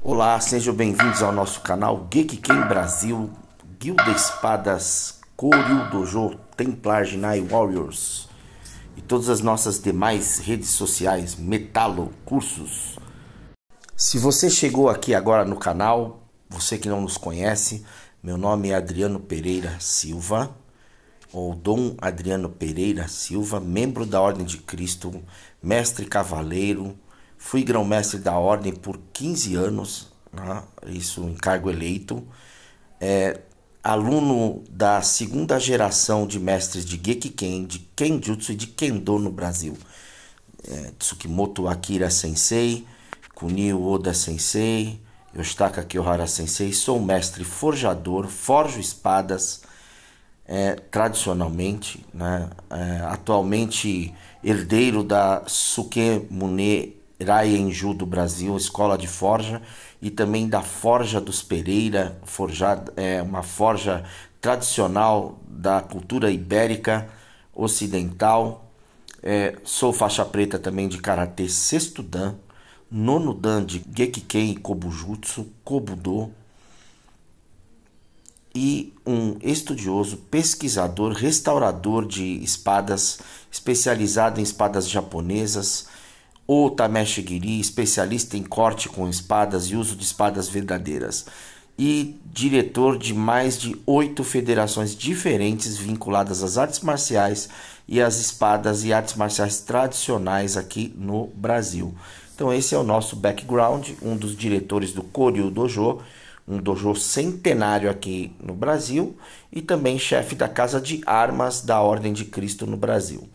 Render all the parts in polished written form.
Olá, sejam bem-vindos ao nosso canal Gekiken Brasil, Guilda Espadas, Koryu Dojo, Templar Jinai Warriors e todas as nossas demais redes sociais, Metalo, cursos. Se você chegou aqui agora no canal, você que não nos conhece, meu nome é Adriano Pereira Silva, ou Dom Adriano Pereira Silva, membro da Ordem de Cristo, mestre cavaleiro. Fui grão-mestre da ordem por 15 anos, né? Isso em cargo eleito. Aluno da segunda geração de mestres de Gekiken, de Kenjutsu e de Kendo no Brasil. Tsukimoto Akira Sensei, Kunio Oda Sensei, Yoshitaka Kyohara Sensei. Sou mestre forjador, forjo espadas tradicionalmente, né? Atualmente herdeiro da Sukemune Raienju do Brasil, escola de forja, e também da Forja dos Pereira, uma forja tradicional da cultura ibérica ocidental. Sou faixa preta também de Karatê sexto Dan, nono Dan de Gekiken e Kobujutsu, Kobudo, e um estudioso, pesquisador, restaurador de espadas, especializado em espadas japonesas, ou Tameshi-giri, especialista em corte com espadas e uso de espadas verdadeiras, e diretor de mais de 8 federações diferentes vinculadas às artes marciais e às espadas e artes marciais tradicionais aqui no Brasil. Então esse é o nosso background, um dos diretores do Koryu Dojo, um dojo centenário aqui no Brasil, e também chefe da Casa de Armas da Ordem de Cristo no Brasil.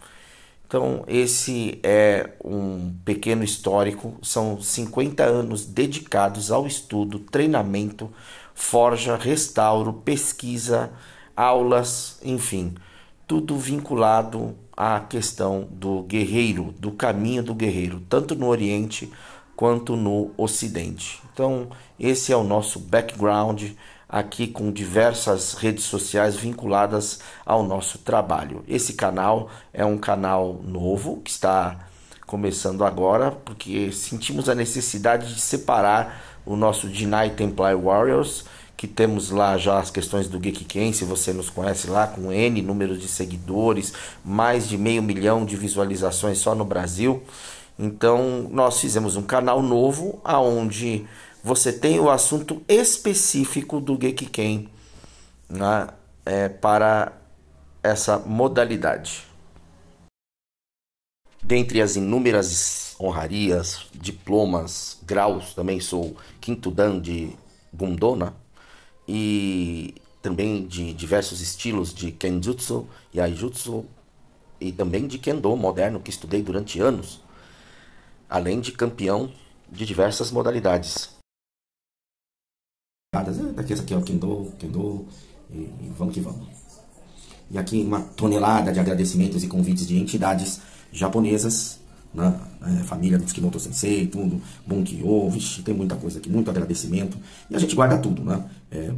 Então, esse é um pequeno histórico, são 50 anos dedicados ao estudo, treinamento, forja, restauro, pesquisa, aulas, enfim, tudo vinculado à questão do guerreiro, do caminho do guerreiro, tanto no Oriente quanto no Ocidente. Então, esse é o nosso background aqui, com diversas redes sociais vinculadas ao nosso trabalho. Esse canal é um canal novo que está começando agora, porque sentimos a necessidade de separar o nosso Jinai Templar Warriors, que temos lá já as questões do Gekiken, se você nos conhece lá, com N números de seguidores, mais de 500 mil de visualizações só no Brasil. Então nós fizemos um canal novo, aonde você tem o assunto específico do Gekiken, né, para essa modalidade. Dentre as inúmeras honrarias, diplomas, graus, também sou quinto Dan de Bundo, né, e também de diversos estilos de Kenjutsu, Yaijutsu e também de Kendo moderno, que estudei durante anos, além de campeão de diversas modalidades. Daqui essa aqui é o Kendo, e vamos que vamos. E aqui uma tonelada de agradecimentos e convites de entidades japonesas, né? Família do Tsukimoto Sensei, tudo, Bunkyo, vixe, tem muita coisa aqui, muito agradecimento. E a gente guarda tudo, né?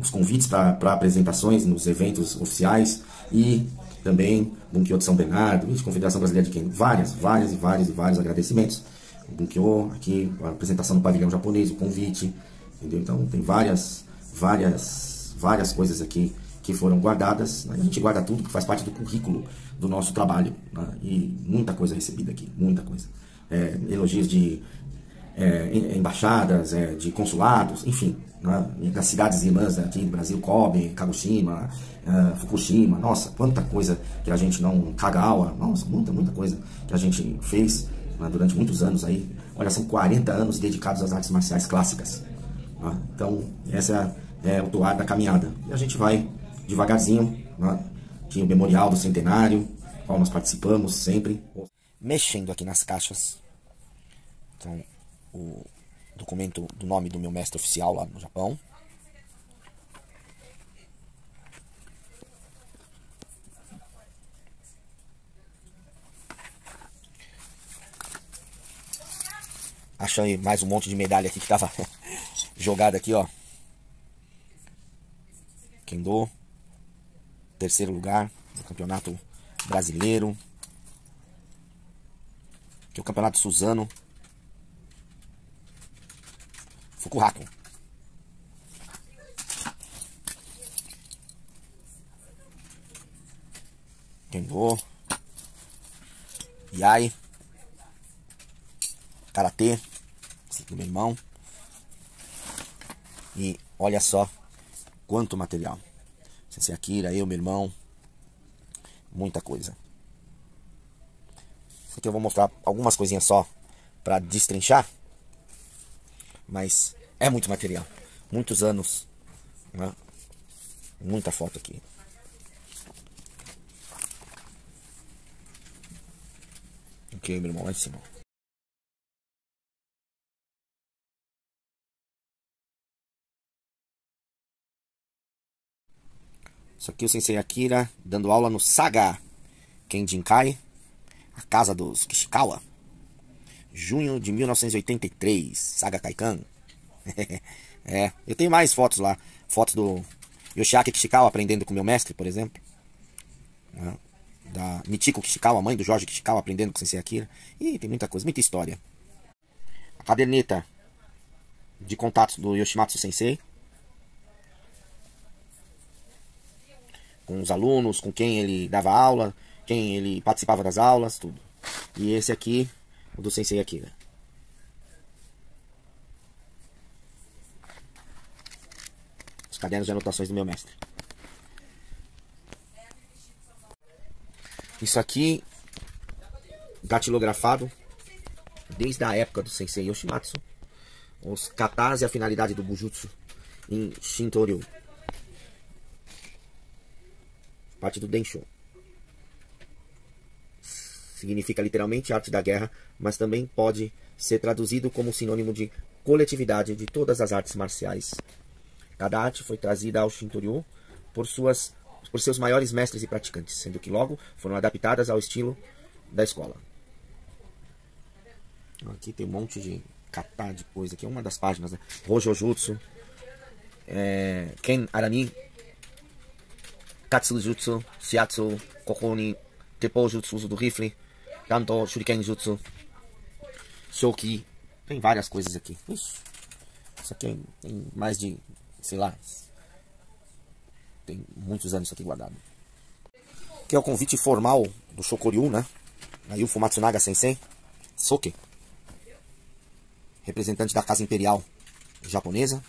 Os convites para apresentações nos eventos oficiais, e também Bunkyo de São Bernardo, Confederação Brasileira de Kendo, vários agradecimentos. O Bunkyo, aqui, a apresentação no pavilhão japonês, o convite, entendeu? Então tem várias coisas aqui que foram guardadas, né? A gente guarda tudo, que faz parte do currículo do nosso trabalho, né? E muita coisa recebida aqui, muita coisa. Elogios de embaixadas, de consulados, enfim, né? Das cidades irmãs aqui do Brasil, Kobe, Kagoshima, Fukushima, nossa, quanta coisa que a gente não... Kagawa, nossa, muita coisa que a gente fez, né, durante muitos anos aí. Olha, são 40 anos dedicados às artes marciais clássicas. Né? Então, essa é o toar da caminhada. E a gente vai devagarzinho, né? Tinha o memorial do centenário, qual nós participamos sempre. Mexendo aqui nas caixas. Então, o documento do nome do meu mestre oficial lá no Japão. Achei mais um monte de medalha aqui que tava jogada aqui, ó. Kendo, terceiro lugar no campeonato brasileiro. Que é o campeonato Suzano. Fukuraku. Kendo, Iai, Karatê, do meu irmão. E olha só quanto material. Sensei Akira, eu, meu irmão. Muita coisa. Isso aqui eu vou mostrar algumas coisinhas só pra destrinchar. Mas é muito material. Muitos anos, né? Muita foto aqui. Ok, meu irmão, lá em cima. Isso aqui é o Sensei Akira dando aula no Saga Kenjinkai, a casa dos Kishikawa. Junho de 1983, Saga Kaikan. É, eu tenho mais fotos lá. Fotos do Yoshiaki Kishikawa aprendendo com meu mestre, por exemplo. Da Michiko Kishikawa, mãe do Jorge Kishikawa, aprendendo com o Sensei Akira. E tem muita coisa, muita história. A caderneta de contatos do Yoshimatsu Sensei. Com os alunos, com quem ele dava aula, quem ele participava das aulas, tudo. E esse aqui, o do Sensei Akira. Os cadernos de anotações do meu mestre. Isso aqui, datilografado, desde a época do Sensei Yoshimatsu. Os katas e a finalidade do Bujutsu em Shintoryu. Parte do Densho. Significa literalmente arte da guerra, mas também pode ser traduzido como sinônimo de coletividade de todas as artes marciais. Cada arte foi trazida ao Shintoryu por seus maiores mestres e praticantes, sendo que logo foram adaptadas ao estilo da escola. Aqui tem um monte de kata de coisa, aqui é uma das páginas, né? Hojojutsu, Ken Arani, Katsujutsu, Shiatsu, Kokoni, Teppou Jutsu, uso do rifle, Danto, Shuriken Jutsu, Shoki. Tem várias coisas aqui. Isso aqui tem mais de, sei lá, tem muitos anos isso aqui guardado. Aqui é o convite formal do Shokoryu, né? Aí o Fumatsunaga Sensei, Soke, representante da Casa Imperial japonesa.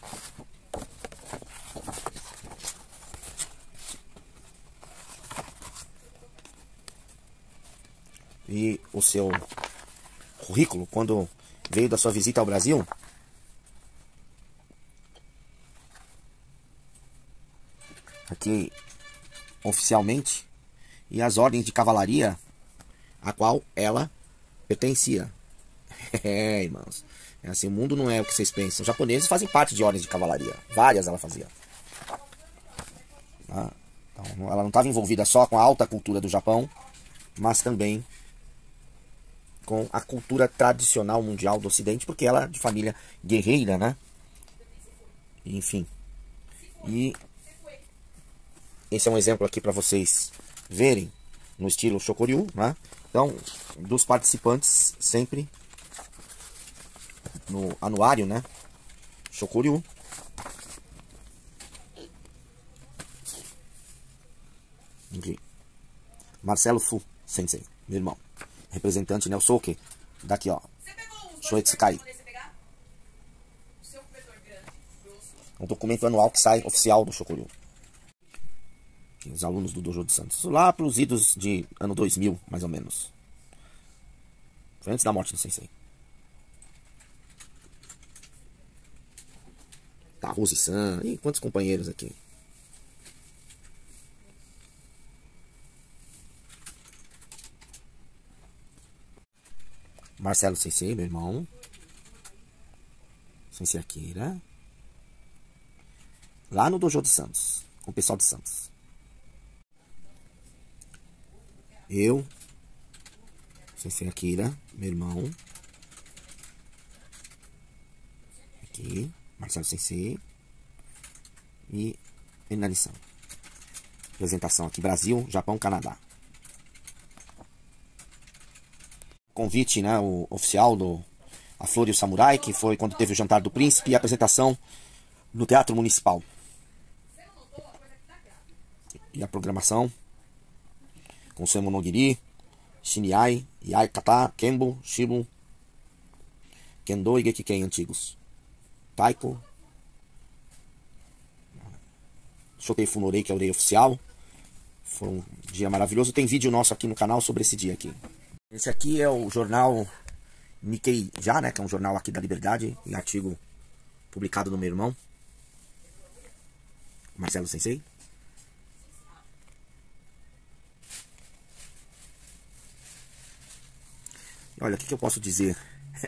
E o seu currículo, quando veio da sua visita ao Brasil. Aqui, oficialmente. E as ordens de cavalaria a qual ela pertencia. É, irmãos. É assim, o mundo não é o que vocês pensam. Os japoneses fazem parte de ordens de cavalaria. Várias ela fazia. Então, ela não estava envolvida só com a alta cultura do Japão, mas também com a cultura tradicional mundial do Ocidente, porque ela é de família guerreira, né? Enfim. E esse é um exemplo aqui para vocês verem no estilo Shokoryu, né? Então, dos participantes sempre no anuário, né? Shokoryu. Aqui. Marcelo Fu Sensei, meu irmão. Representante Nelsoke, daqui ó, Shoetsukai. Um documento anual que sai oficial do Shokoryu. Os alunos do Dojo de Santos. Lá para os idos de ano 2000, mais ou menos. Foi antes da morte do Sensei. Tá, Rose-san. E quantos companheiros aqui? Marcelo Sensei, meu irmão. Sensei Akira. Lá no Dojo de Santos. Com o pessoal de Santos. Eu. Sensei Akira, meu irmão. Aqui. Marcelo Sensei. E Enani-san. Apresentação aqui. Brasil, Japão, Canadá. Convite, né, o oficial do A Flor e o Samurai, que foi quando teve o jantar do príncipe, e a apresentação no Teatro Municipal. E a programação com Semo no Giri, Shiniai, Yai Kata, Kenbo, Shibu, Kendo e Gekiken antigos. Taiko, Shokei Funorei, que é o rei oficial. Foi um dia maravilhoso. Tem vídeo nosso aqui no canal sobre esse dia aqui. Esse aqui é o jornal Nikkei Já, né? Que é um jornal aqui da Liberdade, em artigo publicado do meu irmão, Marcelo Sensei. Olha, o que eu posso dizer?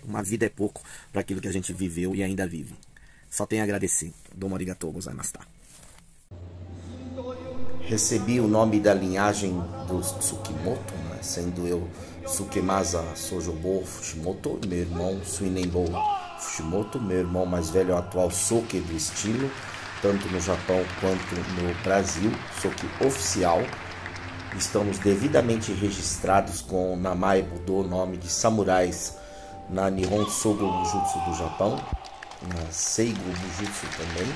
Uma vida é pouco para aquilo que a gente viveu e ainda vive. Só tenho a agradecer. Domo arigatou gozaimashita. Recebi o nome da linhagem dos Tsukimoto, né? Sendo eu Tsukemasa Sojobo Fushimoto, meu irmão Suinenbo Fushimoto, meu irmão mais velho é o atual Soke do estilo, tanto no Japão quanto no Brasil, Soke oficial. Estamos devidamente registrados com Namae Budo, nome de samurais, na Nihon Sogo Bujutsu do Japão, na Seigo Bujutsu também.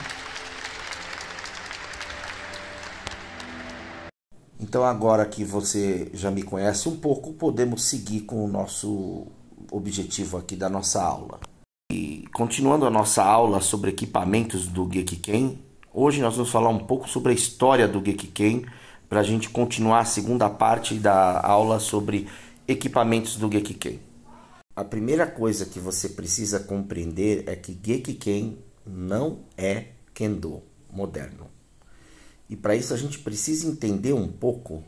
Então agora que você já me conhece um pouco, podemos seguir com o nosso objetivo aqui da nossa aula. E continuando a nossa aula sobre equipamentos do Gekiken, hoje nós vamos falar um pouco sobre a história do Gekiken, para a gente continuar a segunda parte da aula sobre equipamentos do Gekiken. A primeira coisa que você precisa compreender é que Gekiken não é Kendo moderno. E para isso a gente precisa entender um pouco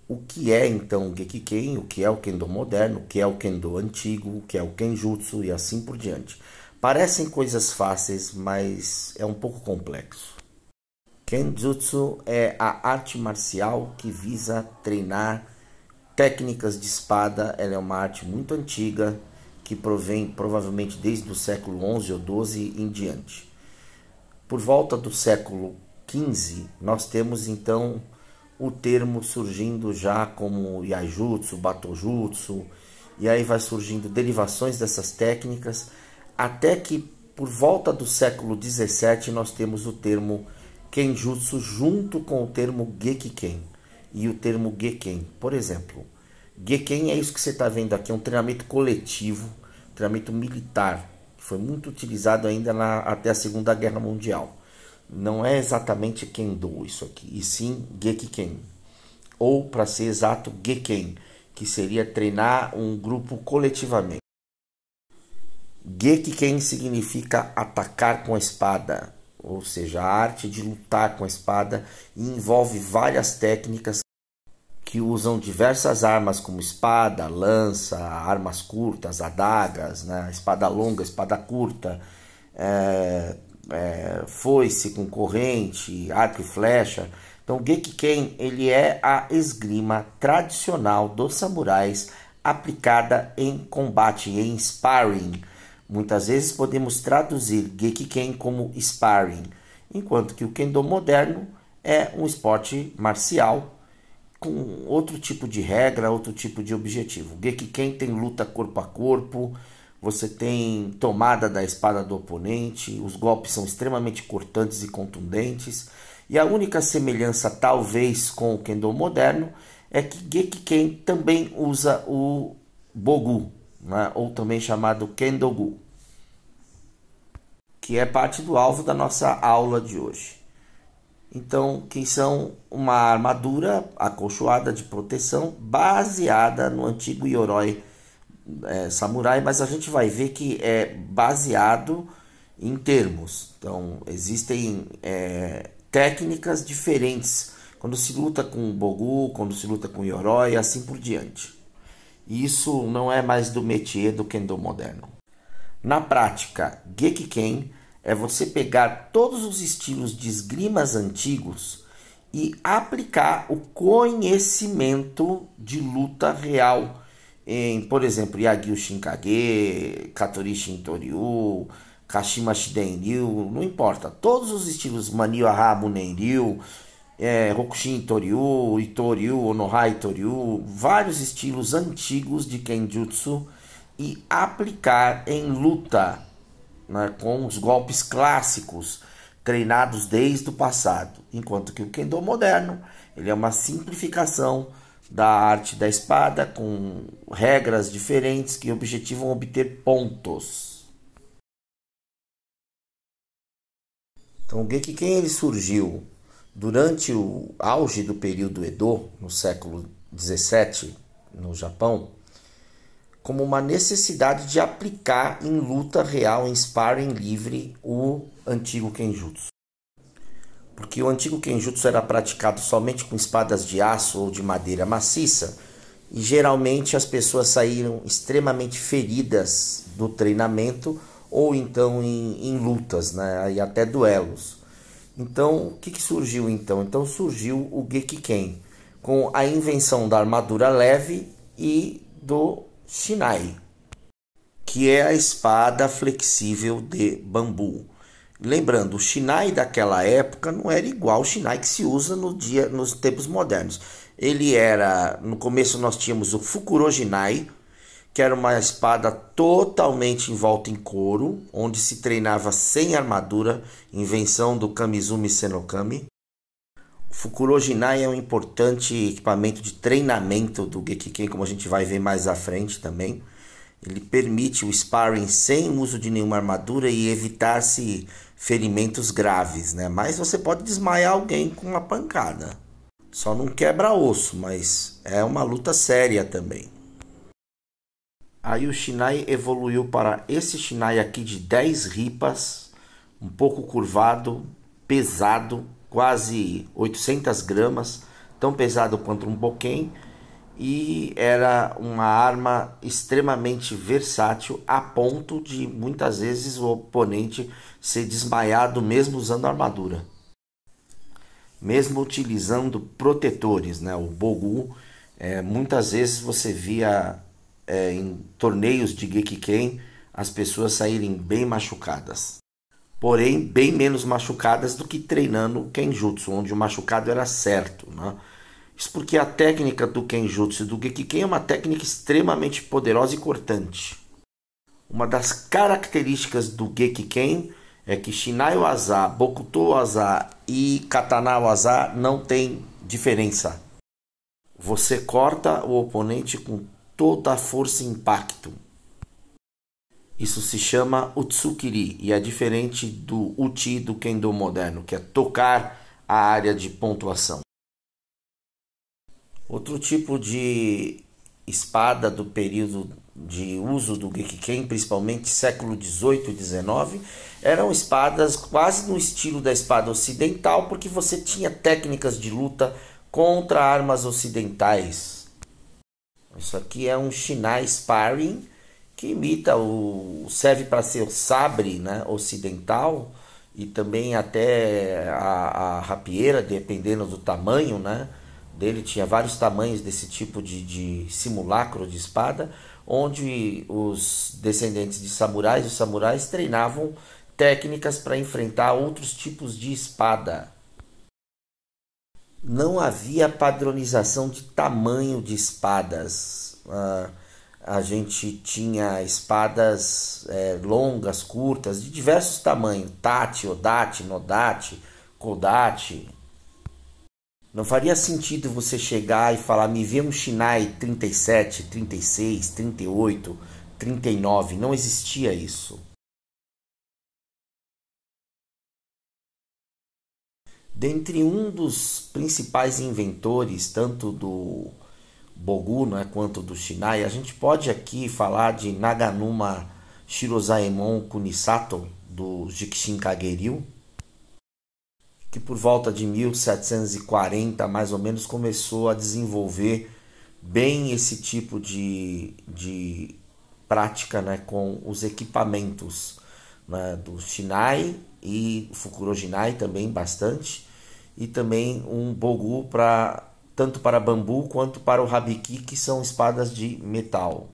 o que é então o Gekiken, o que é o Kendo moderno, o que é o Kendo antigo, o que é o Kenjutsu e assim por diante. Parecem coisas fáceis, mas é um pouco complexo. Kenjutsu é a arte marcial que visa treinar técnicas de espada. Ela é uma arte muito antiga que provém provavelmente desde o século 11 ou 12 em diante. Por volta do século 15, nós temos então o termo surgindo já como Yaijutsu, Batojutsu, e aí vai surgindo derivações dessas técnicas, até que por volta do século 17 nós temos o termo Kenjutsu junto com o termo Gekiken e o termo Geken. Por exemplo, Geken é isso que você está vendo aqui, é um treinamento coletivo, treinamento militar, que foi muito utilizado ainda até a Segunda Guerra Mundial. Não é exatamente Kendo isso aqui, e sim Gekiken, ou para ser exato, Geken, que seria treinar um grupo coletivamente. Gekiken significa atacar com a espada, ou seja, a arte de lutar com a espada, e envolve várias técnicas que usam diversas armas como espada, lança, armas curtas, adagas, né? Espada longa, espada curta, foice com corrente, arco e flecha. Então o Gekiken ele é a esgrima tradicional dos samurais aplicada em combate, em sparring. Muitas vezes podemos traduzir Gekiken como sparring, enquanto que o Kendo moderno é um esporte marcial com outro tipo de regra, outro tipo de objetivo. O Gekiken tem luta corpo a corpo, você tem tomada da espada do oponente, os golpes são extremamente cortantes e contundentes, e a única semelhança talvez com o Kendo moderno é que Gekiken também usa o Bogu, né? Ou também chamado Kendogu, que é parte do alvo da nossa aula de hoje. Então, que são uma armadura acolchoada de proteção baseada no antigo Yoroi samurai, mas a gente vai ver que é baseado em termos. Então, existem técnicas diferentes quando se luta com Bogu, quando se luta com Yoroi e assim por diante. E isso não é mais do métier do Kendo moderno. Na prática, Gekiken é você pegar todos os estilos de esgrimas antigos e aplicar o conhecimento de luta real em, por exemplo, Yagyu Shinkage, Katori Shintoryu, Kashima Shiden-ryu, não importa. Todos os estilos Manio Aha Munen-ryu, Rokushin Toryu, Itoryu, Onohai Toryu, vários estilos antigos de Kenjutsu e aplicar em luta, né, com os golpes clássicos treinados desde o passado, enquanto que o Kendo moderno ele é uma simplificação da arte da espada, com regras diferentes que objetivam obter pontos. Então o Gekiken ele surgiu durante o auge do período Edo, no século 17, no Japão, como uma necessidade de aplicar em luta real, em sparring livre, o antigo Kenjutsu. Porque o antigo Kenjutsu era praticado somente com espadas de aço ou de madeira maciça, e geralmente as pessoas saíram extremamente feridas do treinamento ou então em lutas, né, e até duelos. Então, o que surgiu então? Então surgiu o Gekiken, com a invenção da armadura leve e do Shinai, que é a espada flexível de bambu. Lembrando, o Shinai daquela época não era igual ao Shinai que se usa nos tempos modernos. Ele era, no começo nós tínhamos o Fukurojinai, que era uma espada totalmente envolta em couro, onde se treinava sem armadura, invenção do Kamizumi Senokami. O Fukurojinai é um importante equipamento de treinamento do Gekiken, como a gente vai ver mais à frente também. Ele permite o sparring sem uso de nenhuma armadura e evitar-se ferimentos graves, né? Mas você pode desmaiar alguém com uma pancada. Só não quebra osso, mas é uma luta séria também. Aí o Shinai evoluiu para esse Shinai aqui de 10 ripas, um pouco curvado, pesado, quase 800 gramas, tão pesado quanto um Boken, e era uma arma extremamente versátil, a ponto de muitas vezes o oponente ser desmaiado mesmo usando armadura. Mesmo utilizando protetores, né? O Bogu, muitas vezes você via em torneios de Gekiken as pessoas saírem bem machucadas. Porém, bem menos machucadas do que treinando Kenjutsu, onde o machucado era certo, né? Isso porque a técnica do Kenjutsu e do Gekiken é uma técnica extremamente poderosa e cortante. Uma das características do Gekiken é que Shinai Waza, Bokuto Waza e Katana Waza não tem diferença. Você corta o oponente com toda a força e impacto. Isso se chama Utsukiri e é diferente do Uchi do Kendo moderno, que é tocar a área de pontuação. Outro tipo de espada do período de uso do Gekiken, principalmente século 18 e 19, eram espadas quase no estilo da espada ocidental, porque você tinha técnicas de luta contra armas ocidentais. Isso aqui é um Shinai Sparring, que imita serve para ser o sabre, né, ocidental, e também até a rapieira, dependendo do tamanho, né, dele. Tinha vários tamanhos desse tipo de simulacro de espada, onde os descendentes de samurais, os samurais treinavam técnicas para enfrentar outros tipos de espada. Não havia padronização de tamanho de espadas. A gente tinha espadas longas, curtas, de diversos tamanhos. Tachi, Odachi, Nodachi, Kodachi. Não faria sentido você chegar e falar, me vê um Shinai 37, 36, 38, 39. Não existia isso. Dentre um dos principais inventores, tanto do Bogu, né, quanto do Shinai, a gente pode aqui falar de Naganuma Shirozaemon Kunisato, do Jikishin Kageryu, que por volta de 1740, mais ou menos, começou a desenvolver bem esse tipo de prática, né, com os equipamentos, né, do Shinai e Fukurojinai também bastante, e também um Bogu tanto para bambu quanto para o Habiki, que são espadas de metal.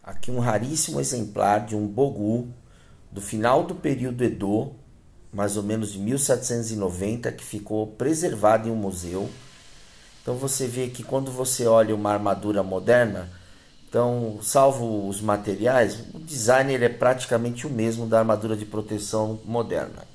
Aqui um raríssimo exemplar de um Bogu do final do período Edo, mais ou menos de 1790, que ficou preservado em um museu. Então você vê que quando você olha uma armadura moderna, então, salvo os materiais, o design ele é praticamente o mesmo da armadura de proteção moderna.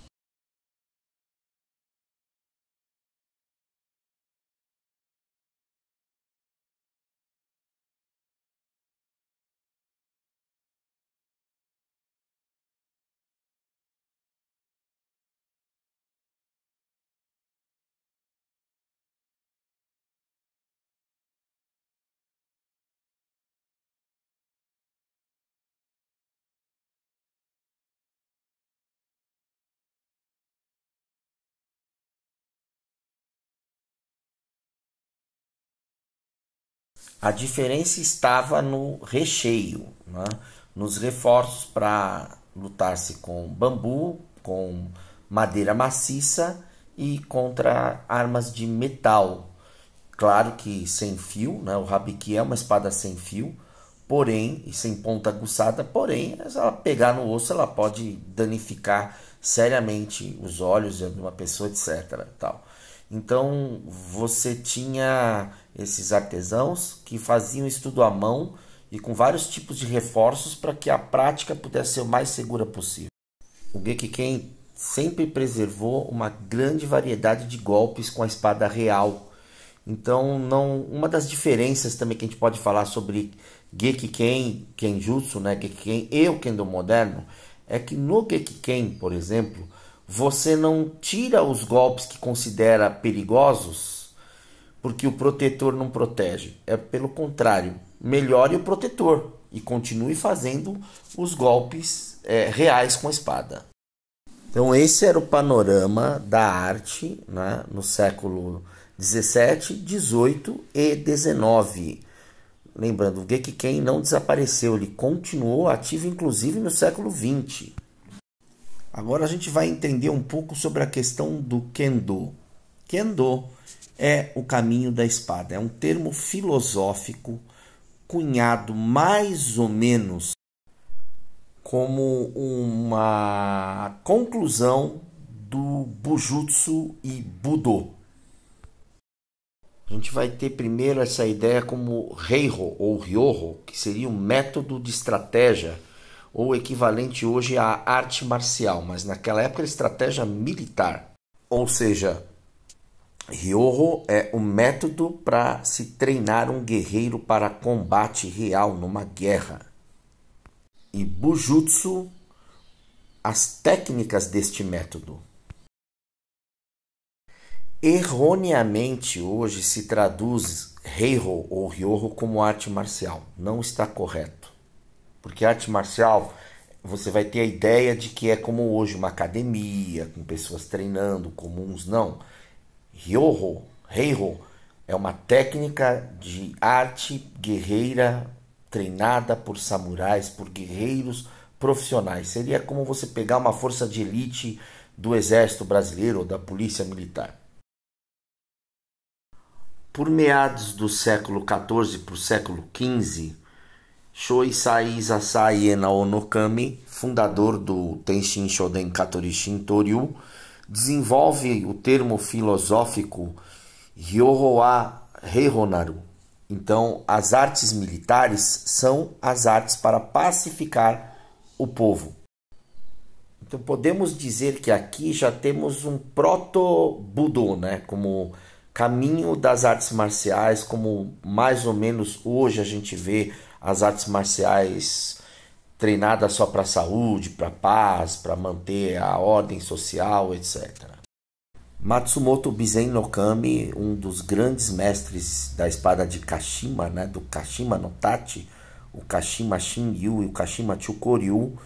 A diferença estava no recheio, né? Nos reforços para lutar-se com bambu, com madeira maciça e contra armas de metal. Claro que sem fio, né? O Habiki é uma espada sem fio, porém, e sem ponta aguçada, porém, se ela pegar no osso, ela pode danificar seriamente os olhos de uma pessoa, etc. Tal. Então, você tinha esses artesãos que faziam estudo à mão e com vários tipos de reforços para que a prática pudesse ser o mais segura possível. O Gekiken sempre preservou uma grande variedade de golpes com a espada real. Então, uma das diferenças também que a gente pode falar sobre Gekiken, Kenjutsu, né, Gekiken e o Kendo moderno, é que no Gekiken, por exemplo, você não tira os golpes que considera perigosos porque o protetor não protege. É pelo contrário, melhore o protetor e continue fazendo os golpes reais com a espada. Então esse era o panorama da arte, né, no século 17, 18 e 19. Lembrando, o Gekiken não desapareceu, ele continuou ativo inclusive no século 20. Agora a gente vai entender um pouco sobre a questão do Kendo. Kendo é o caminho da espada, é um termo filosófico cunhado mais ou menos como uma conclusão do Bujutsu e Budo. A gente vai ter primeiro essa ideia como Reiho ou Ryoho, que seria um método de estratégia, ou equivalente hoje à arte marcial, mas naquela época era estratégia militar. Ou seja, Ryoho é um método para se treinar um guerreiro para combate real numa guerra. E Bujutsu, as técnicas deste método. Erroneamente hoje se traduz Reiho ou Ryoho como arte marcial. Não está correto. Porque arte marcial, você vai ter a ideia de que é como hoje uma academia, com pessoas treinando, comuns. Não. Reiho é uma técnica de arte guerreira treinada por samurais, por guerreiros profissionais. Seria como você pegar uma força de elite do exército brasileiro ou da polícia militar. Por meados do século XIV para o século XV, Shoisai Sasai Onokami, fundador do Tenshin Shoden Katori Toryu, desenvolve o termo filosófico Ryoho wa Reihonaru. Então, as artes militares são as artes para pacificar o povo. Então, podemos dizer que aqui já temos um proto-Budo, né? Como caminho das artes marciais, como mais ou menos hoje a gente vê as artes marciais treinadas só para a saúde, para a paz, para manter a ordem social, etc. Matsumoto Bizen no Kami, um dos grandes mestres da espada de Kashima, né, do Kashima no Tachi, o Kashima Shinryu e o Kashima Chukoryu,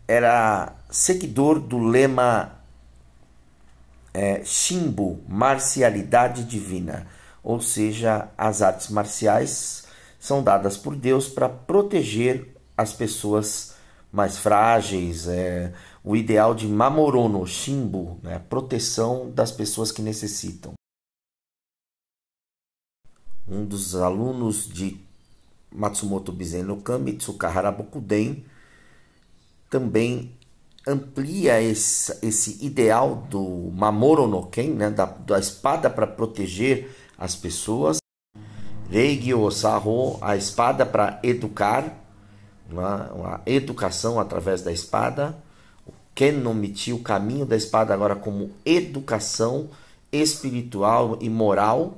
era seguidor do lema Shimbu, marcialidade divina, ou seja, as artes marciais são dadas por Deus para proteger as pessoas mais frágeis, o ideal de Mamorono, Shimbu, né, proteção das pessoas que necessitam. Um dos alunos de Matsumoto Bizen no Kami, Tsukahara Bokuden, também amplia esse ideal do Mamoro no Ken, né, da espada para proteger as pessoas. Reigi Osaho, a espada para educar, uma educação através da espada. O Ken no Michi, o caminho da espada agora como educação espiritual e moral,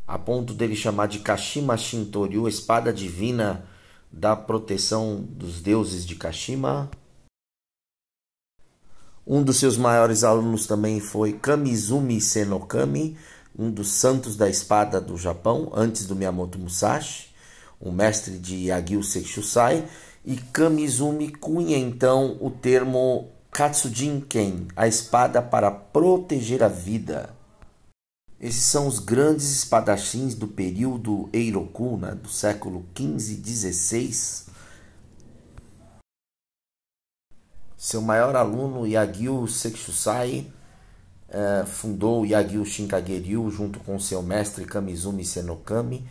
a ponto dele chamar de Kashima Shintoryu, espada divina da proteção dos deuses de Kashima. Um dos seus maiores alunos também foi Kamizumi Senokami, um dos santos da espada do Japão, antes do Miyamoto Musashi, o mestre de Yagyu Seishusai, e Kamizumi cunha então o termo Katsujin Ken, a espada para proteger a vida. Esses são os grandes espadachins do período Eiroku, né, do século XV e XVI. Seu maior aluno, Yagyu Sekishusai, fundou o Yagyu Shinkageryu junto com seu mestre Kamizumi Senokami,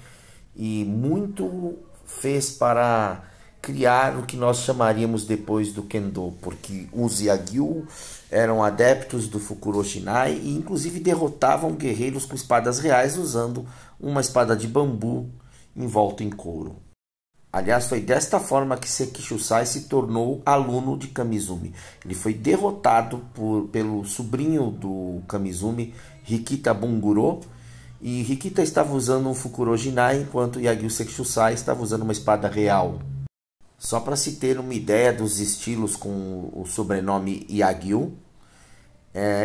e muito fez para criar o que nós chamaríamos depois do Kendo, porque os Yagyu eram adeptos do Fukuroshinai e inclusive derrotavam guerreiros com espadas reais usando uma espada de bambu envolta em couro. Aliás, foi desta forma que Sekishusai se tornou aluno de Kamizumi. Ele foi derrotado pelo sobrinho do Kamizumi, Rikita Bunguro, e Rikita estava usando um Fukuroshinai enquanto Yagyu Sekishusai estava usando uma espada real. Só para se ter uma ideia dos estilos com o sobrenome Yagyu,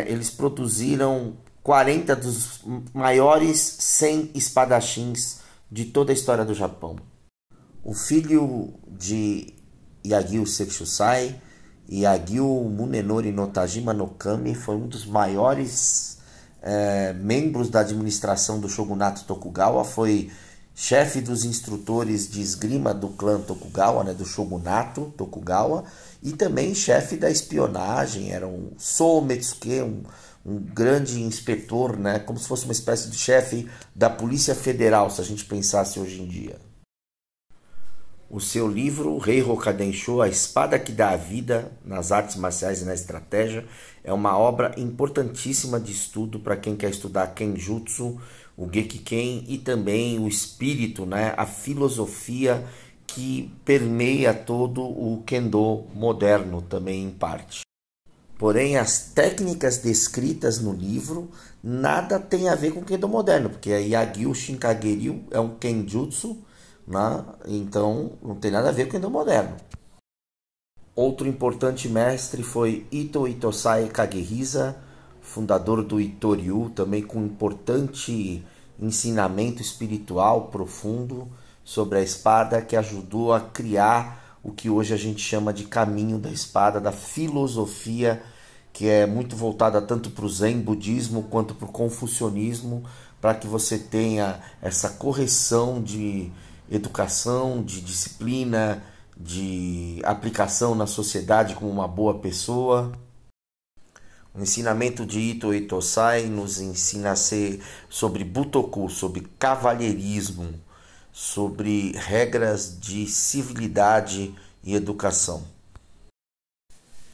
eles produziram 40 dos maiores 100 espadachins de toda a história do Japão. O filho de Yagyu Sekishusai, Yagyu Munenori no Tajima no Kami, foi um dos maiores membros da administração do shogunato Tokugawa, foi chefe dos instrutores de esgrima do clã Tokugawa, né, do shogunato Tokugawa, e também chefe da espionagem, era um Sou Metsuke, um grande inspetor, né, como se fosse uma espécie de chefe da Polícia Federal, se a gente pensasse hoje em dia. O seu livro, Rei Hokadensho, A Espada que Dá a Vida nas Artes Marciais e na Estratégia, é uma obra importantíssima de estudo para quem quer estudar Kenjutsu, o Gekiken e também o espírito, né, a filosofia que permeia todo o Kendo moderno também em parte. Porém, as técnicas descritas no livro nada tem a ver com o Kendo moderno, porque a Yagyu Shinkageryu é um Kenjutsu, né? Então não tem nada a ver com o Kendo moderno. Outro importante mestre foi Ito Itosai Kagehisa, fundador do Itoryu, também com importante ensinamento espiritual profundo sobre a espada, que ajudou a criar o que hoje a gente chama de caminho da espada, da filosofia, que é muito voltada tanto para o Zen budismo quanto para o confucionismo, para que você tenha essa correção de educação, de disciplina, de aplicação na sociedade como uma boa pessoa. O ensinamento de Ito Itosai nos ensina a ser sobre Butoku, sobre cavalheirismo, sobre regras de civilidade e educação.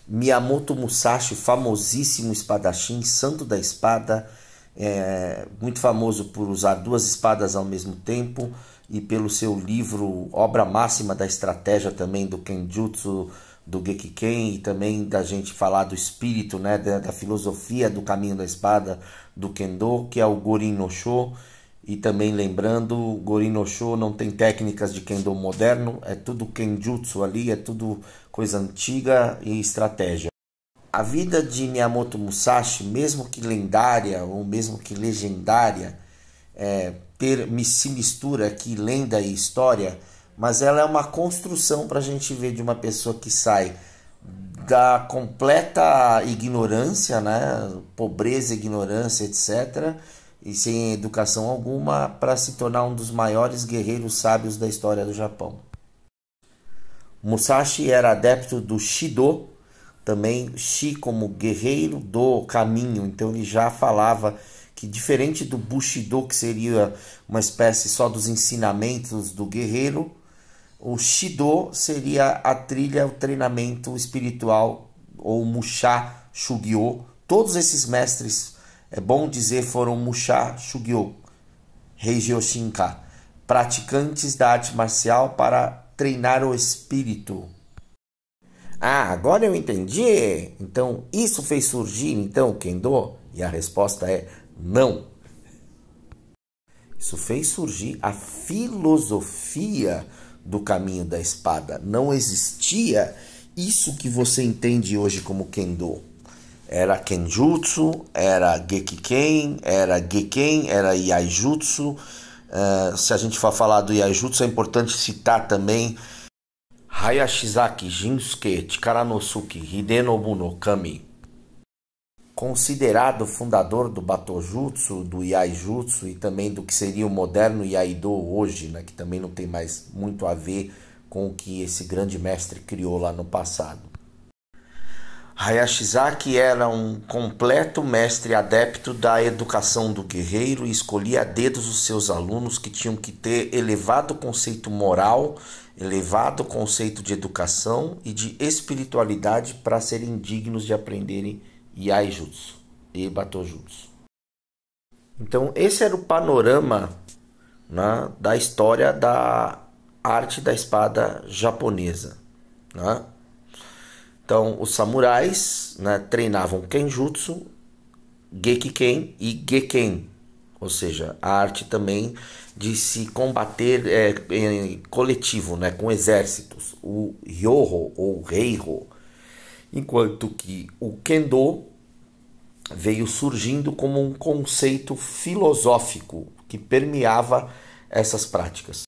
Miyamoto Musashi, famosíssimo espadachim, santo da espada, muito famoso por usar duas espadas ao mesmo tempo e pelo seu livro Obra Máxima da Estratégia também do Kenjutsu, do Gekiken, e também da gente falar do espírito, né, da filosofia do caminho da espada do Kendo, que é o Gorin no Sho. E também lembrando, o Gorin no Sho não tem técnicas de Kendo moderno, é tudo Kenjutsu ali, é tudo coisa antiga e estratégia. A vida de Miyamoto Musashi, mesmo que lendária ou mesmo que legendária, se mistura aqui lenda e história, mas ela é uma construção para a gente ver de uma pessoa que sai da completa ignorância, né, pobreza, ignorância, etc., e sem educação alguma, para se tornar um dos maiores guerreiros sábios da história do Japão. Musashi era adepto do Shido, também Shi como guerreiro do caminho, então ele já falava que, diferente do Bushido, que seria uma espécie só dos ensinamentos do guerreiro, o Shido seria a trilha, o treinamento espiritual, ou Musha Shugyo. Todos esses mestres, é bom dizer, foram Musha Shugyo, Heijyo Shinka, praticantes da arte marcial para treinar o espírito. Ah, agora eu entendi. Então, isso fez surgir então o Kendo? E a resposta é não. Isso fez surgir a filosofia do caminho da espada. Não existia isso que você entende hoje como Kendo. Era Kenjutsu, era Gekiken, era Geken, era Iaijutsu. Se a gente for falar do Iaijutsu, é importante citar também Hayashizaki Jinsuke Chikara no Suki Hidenobu no Kami. considerado o fundador do Batojutsu, do Iaijutsu e também do que seria o moderno Iaido hoje, né, que também não tem mais muito a ver com o que esse grande mestre criou lá no passado. Hayashizaki era um completo mestre adepto da educação do guerreiro e escolhia a dedos os seus alunos que tinham que ter elevado conceito moral, elevado conceito de educação e de espiritualidade para serem dignos de aprenderem Iaijutsu e Batojutsu. Então esse era o panorama, né, da história da arte da espada japonesa, né? Então, os samurais, né, treinavam Kenjutsu, Gekiken e Geken, ou seja, a arte também de se combater em coletivo, né, com exércitos, o Ryoho ou Reiho, enquanto que o Kendo veio surgindo como um conceito filosófico que permeava essas práticas.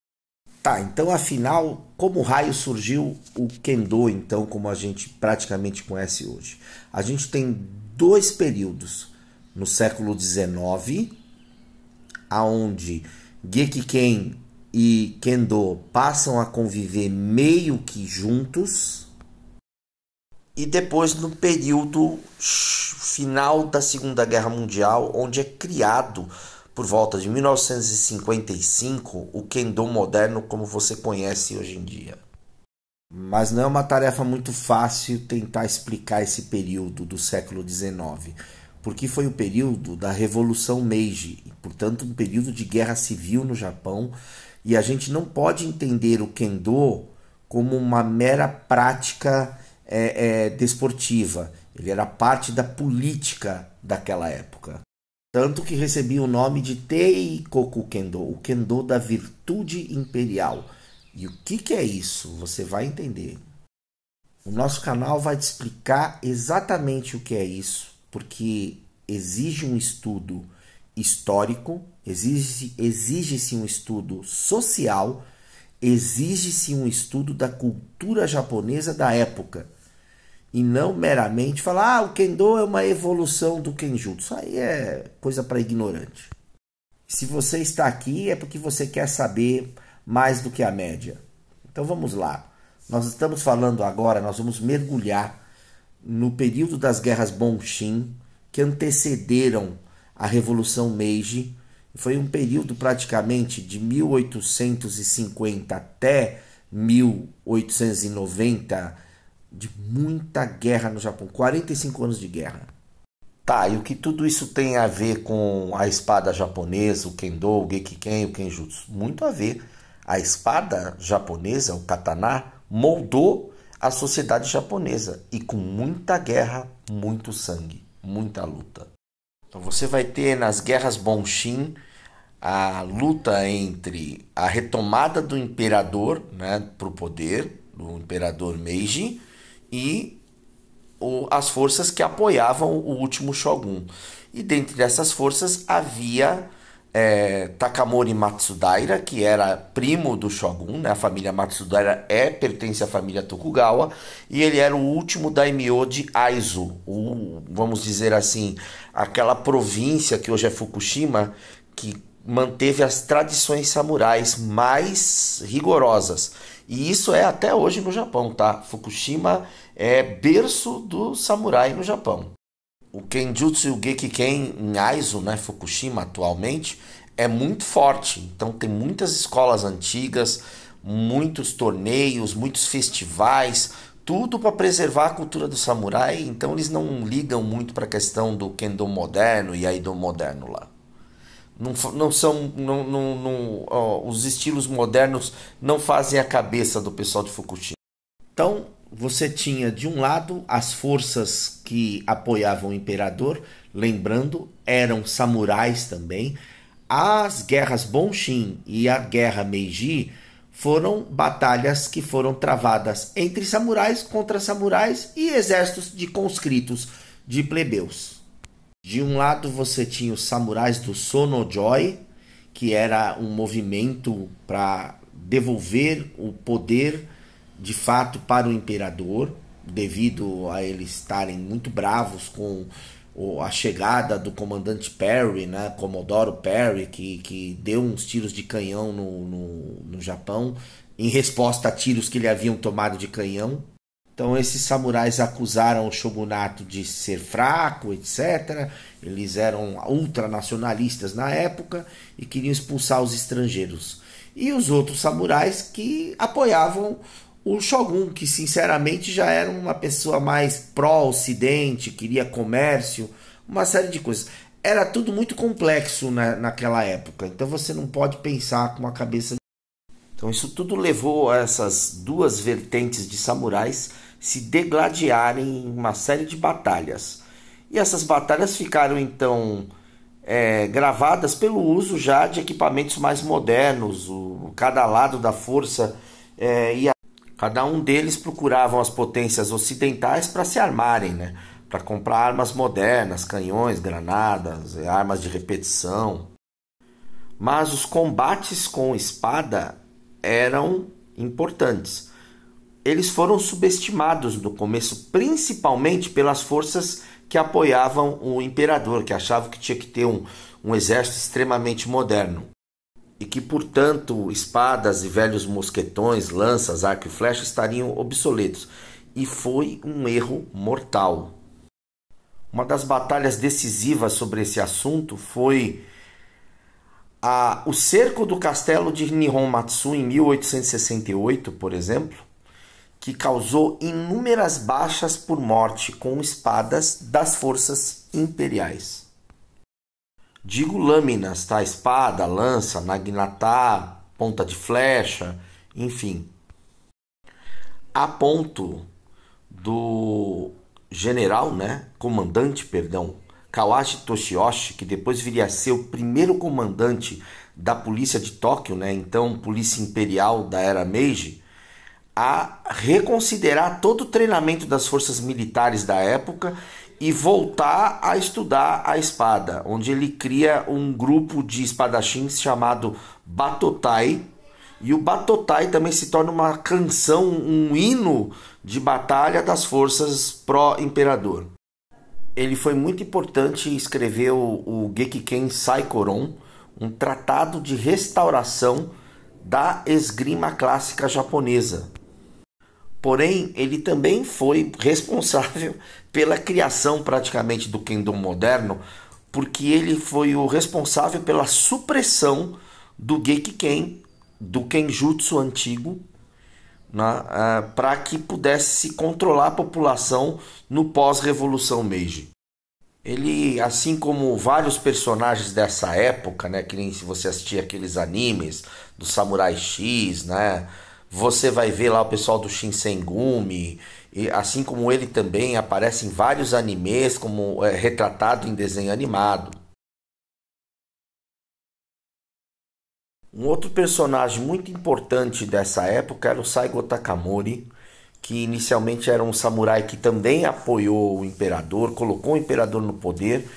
Tá, então afinal, como raio surgiu o Kendo, então, como a gente praticamente conhece hoje? A gente tem dois períodos no século XIX, aonde Gekiken e Kendo passam a conviver meio que juntos, e depois no período final da Segunda Guerra Mundial, onde é criado por volta de 1955, o Kendo moderno como você conhece hoje em dia. Mas não é uma tarefa muito fácil tentar explicar esse período do século XIX, porque foi o período da Revolução Meiji, portanto um período de guerra civil no Japão, e a gente não pode entender o Kendo como uma mera prática desportiva. Ele era parte da política daquela época. Tanto que recebia o nome de Teikoku Kendo, o Kendo da virtude imperial. E o que é isso? Você vai entender. O nosso canal vai te explicar exatamente o que é isso, porque exige um estudo histórico, exige-se um estudo social, exige-se um estudo da cultura japonesa da época. E não meramente falar, o Kendo é uma evolução do Kenjutsu. Isso aí é coisa para ignorante. Se você está aqui é porque você quer saber mais do que a média. Então vamos lá. Nós estamos falando agora, nós vamos mergulhar no período das guerras Bonshin, que antecederam a Revolução Meiji. Foi um período praticamente de 1850 até 1890, de muita guerra no Japão, 45 anos de guerra. Tá, e o que tudo isso tem a ver com a espada japonesa, o Kendo, o Gekiken e o Kenjutsu? Muito a ver. A espada japonesa, o katana, moldou a sociedade japonesa e com muita guerra, muito sangue, muita luta. Então você vai ter nas guerras Bonshin a luta entre a retomada do imperador, né, para o poder, do imperador Meiji, e as forças que apoiavam o último shogun. E dentre essas forças havia Takamori Matsudaira, que era primo do shogun, né? A família Matsudaira pertence à família Tokugawa, e ele era o último daimyo de Aizu, vamos dizer assim, aquela província que hoje é Fukushima, que manteve as tradições samurais mais rigorosas. E isso é até hoje no Japão, tá? Fukushima é berço do samurai no Japão. O Kenjutsu e o Gekiken em Aizu, né, Fukushima atualmente, é muito forte. Então tem muitas escolas antigas, muitos torneios, muitos festivais, tudo para preservar a cultura do samurai. Então eles não ligam muito para a questão do Kendo moderno e Aido moderno lá. Os estilos modernos não fazem a cabeça do pessoal de Fukushima. Então você tinha de um lado as forças que apoiavam o imperador, lembrando, eram samurais também. As guerras Bonshin e a guerra Meiji foram batalhas que foram travadas entre samurais contra samurais e exércitos de conscritos, de plebeus. De um lado você tinha os samurais do Sonojoi, que era um movimento para devolver o poder de fato para o imperador, devido a eles estarem muito bravos com a chegada do comandante Perry, né, Comodoro Perry, que deu uns tiros de canhão no Japão, em resposta a tiros que lhe haviam tomado de canhão. Então esses samurais acusaram o shogunato de ser fraco, etc. Eles eram ultranacionalistas na época e queriam expulsar os estrangeiros. E os outros samurais que apoiavam o shogun, que sinceramente já era uma pessoa mais pró-ocidente, queria comércio, uma série de coisas. Era tudo muito complexo naquela época, então você não pode pensar com a cabeça. Então isso tudo levou a essas duas vertentes de samurais se degladiarem em uma série de batalhas. E essas batalhas ficaram então gravadas pelo uso já de equipamentos mais modernos. Cada lado da força cada um deles procuravam as potências ocidentais para se armarem, né? Para comprar armas modernas, canhões, granadas, armas de repetição. Mas os combates com espada eram importantes. Eles foram subestimados no começo, principalmente pelas forças que apoiavam o imperador, que achavam que tinha que ter um exército extremamente moderno. E que, portanto, espadas e velhos mosquetões, lanças, arco e flecha estariam obsoletos. E foi um erro mortal. Uma das batalhas decisivas sobre esse assunto foi o cerco do castelo de Nihonmatsu em 1868, por exemplo, que causou inúmeras baixas por morte com espadas das forças imperiais. Digo lâminas, tá? Espada, lança, naginata, ponta de flecha, enfim. A ponto do general, né? Comandante, perdão, Kawashi Toshiyoshi, que depois viria a ser o primeiro comandante da polícia de Tóquio, né? Então polícia imperial da era Meiji, a reconsiderar todo o treinamento das forças militares da época e voltar a estudar a espada, onde ele cria um grupo de espadachins chamado Batotai, e o Batotai também se torna uma canção, um hino de batalha das forças pró-imperador. Ele foi muito importante e escreveu o Gekiken Saikoron, um tratado de restauração da esgrima clássica japonesa. Porém, ele também foi responsável pela criação praticamente do Kendo moderno, porque ele foi o responsável pela supressão do Gekiken, do Kenjutsu antigo, né, para que pudesse se controlar a população no pós-revolução Meiji. Ele, assim como vários personagens dessa época, né, que nem se você assistir aqueles animes do Samurai X, né, você vai ver lá o pessoal do Shinsengumi, e assim como ele também aparece em vários animes, como retratado em desenho animado. Um outro personagem muito importante dessa época era o Saigo Takamori, que inicialmente era um samurai que também apoiou o imperador, colocou o imperador no poder,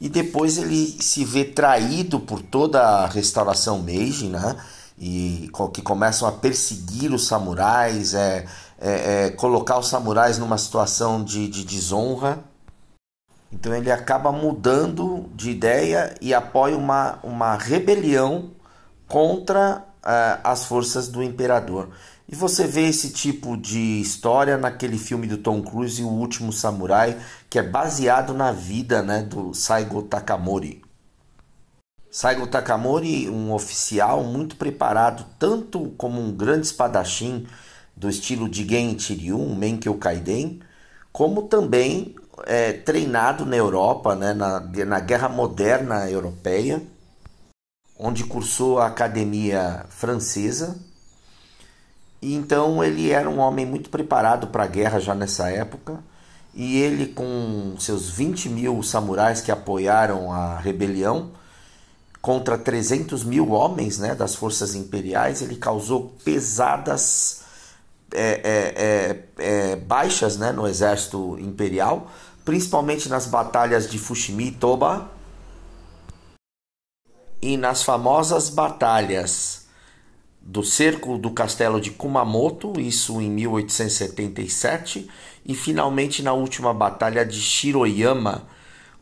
e depois ele se vê traído por toda a restauração Meiji, né? E que começam a perseguir os samurais, colocar os samurais numa situação de desonra. Então ele acaba mudando de ideia e apoia uma rebelião contra as forças do imperador. E você vê esse tipo de história naquele filme do Tom Cruise, O Último Samurai, que é baseado na vida, né, do Saigo Takamori. Saigo Takamori, um oficial muito preparado, tanto como um grande espadachim do estilo Jigen Chiryun, Menkyo Kaiden, como também treinado na Europa, né, na Guerra Moderna Europeia, onde cursou a Academia Francesa. E então ele era um homem muito preparado para a guerra já nessa época, e ele, com seus 20 mil samurais que apoiaram a rebelião, contra 300 mil homens, né, das forças imperiais, ele causou pesadas baixas, né, no exército imperial, principalmente nas batalhas de Fushimi e Toba, e nas famosas batalhas do cerco do castelo de Kumamoto, isso em 1877, e finalmente na última batalha de Shiroyama,